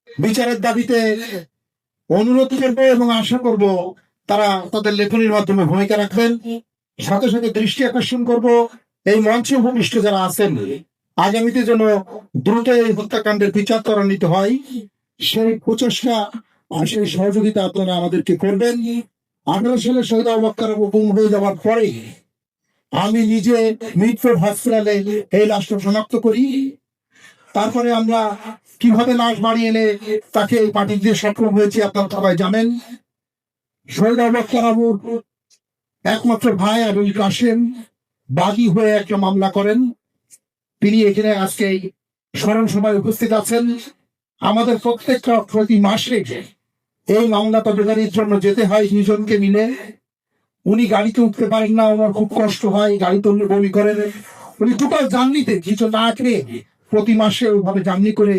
বিচারের দাবিতে অনুরোধ করবো এবং আশা করব তারা তাদের লেখনীর মাধ্যমে ভূমিকা রাখবেন। সাথে সাথে দৃষ্টি আকর্ষণ করব এই মঞ্চে ভূমিষ্ঠ যারা আছেন, আগামীতে যেন দ্রুত এই হত্যাকাণ্ডের বিচার ত্বরান্বিত হয়, সেই প্রচেষ্টা আর সেই সহযোগিতা আপনারা আমাদেরকে করবেন। 18 সালে শহীদ আবু বকর গুম হয়ে যাওয়ার পরে আমি নিজে মিটফোর্ড হসপিটালে এই লাশটা শনাক্ত করি। তারপরে আমরা কিভাবে লাশ বাড়ি এনে তাকে পার্টি দিয়ে সক্ষম হয়েছি আপনারা সবাই জানেন। শহীদ আবু বকর আবুর একমাত্র ভাই আবুল কাশেম বাদী হয়ে একটা মামলা করেন। তিনি এখানে আজকে স্মরণ সভায় উপস্থিত আছেন। আমাদের প্রত্যেকটা প্রতি মাসে এই মামলা তদন্তকারীর জন্য যেতে হয় দুজনকে মিলে। উনি গাড়িতে উঠতে পারেন না, ওনার খুব কষ্ট হয়, গাড়িতে উনি বমি করেন। উনি টোটাল জার্নিতে কিছু না খেয়ে প্রতি মাসে ওইভাবে জার্নি করে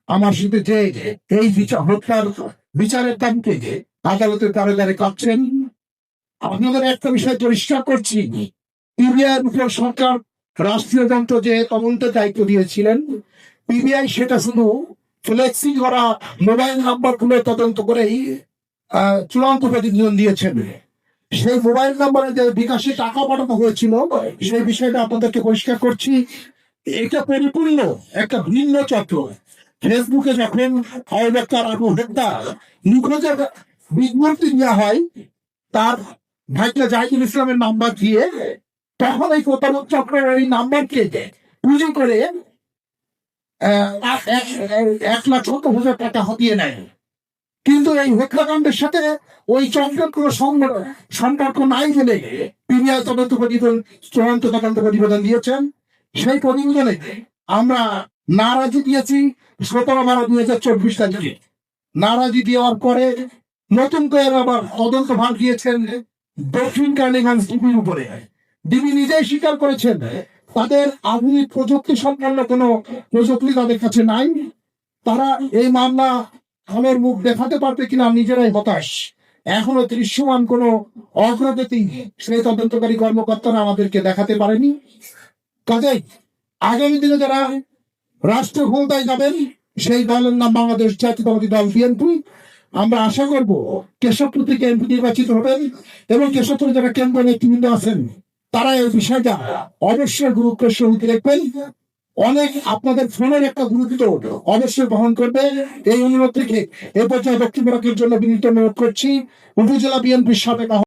আমার সাথে যে এই হত্যার বিচারের দাবিতে আদালতের কারাগারে কাঁপছেন। আপনাদের একটা বিষয় পরিষ্কার করছি, পিবিআইয়ের উপর সরকার রাষ্ট্রীয় যন্ত্র যে তদন্তের দায়িত্ব দিয়েছিলেন, পিবিআই সেটা শুধু ফ্লেক্সি করা মোবাইল নাম্বার গুলো তদন্ত করেই চূড়ান্ত প্রতিবেদন দিয়েছেন। সেই মোবাইল নাম্বারে যে বিকাশে টাকা পাঠানো হয়েছিল সেই বিষয়টা আপনাদেরকে পরিষ্কার করছি। এটা পরিপূর্ণ একটা ভিন্ন চক্র। ফেসবুকে যখন আবু হত্যা নিখোঁজের বিজ্ঞপ্তি দেওয়া হয় তার ভাইটা জাহিদুল ইসলামের নাম্বার দিয়ে, তখন এই প্রতারক চক্রের এই নাম্বারকে পুঁজি করে 1,70,000 টাকা হাতিয়ে নেয়। কিন্তু এই হত্যাকাণ্ডের সাথে ওই চক্রের কোনো সম্পর্ক নাই বলে পিবিআই চূড়ান্ত তদন্ত প্রতিবেদন দিয়েছেন। সেই প্রতিবেদনে আমরা নারাজি দিয়েছি 17/12/2024 তারিখে। নারাজি দেওয়ার পরে নতুন করে আবার তদন্ত ভাগ দিয়েছেন দক্ষিণ কার্নিগঞ্জ ডিবির উপরে। ডিবি নিজেই স্বীকার করেছেন তাদের আধুনিক প্রযুক্তি সম্পন্ন কোনো প্রযুক্তি তাদের কাছে নাই। তারা এই মামলা আলোর মুখ দেখাতে পারবে কিনা নিজেরাই হতাশ। এখনো দৃশ্যমান কোন অগ্রগতি সেই তদন্তকারী কর্মকর্তারা আমাদেরকে দেখাতে পারেনি। কাজেই আগামী দিনে যারা রাষ্ট্র ক্ষমতায় যাবেন সেই দলের নাম বাংলাদেশ জাতীয়তাবাদী দল বিএনপি। আমরা আশা করব কেশবপুর থেকে এমপি নির্বাচিত হবেন এবং কেশবপুরে যারা কেন্দ্র নেতৃবৃন্দ আছেন তারা এই বিষয়টা অবশ্যই গুরুত্বের সহিত দেখবেন। অনেক আপনাদের ফোনের একটা গুরুত্ব অবশ্যই বহন করবে। এই অনুরোধ থেকে এ পর্যায়ে বক্তব্য রাখার জন্য বিনীত অনুরোধ করছি উপজেলা বিএনপির সাবেক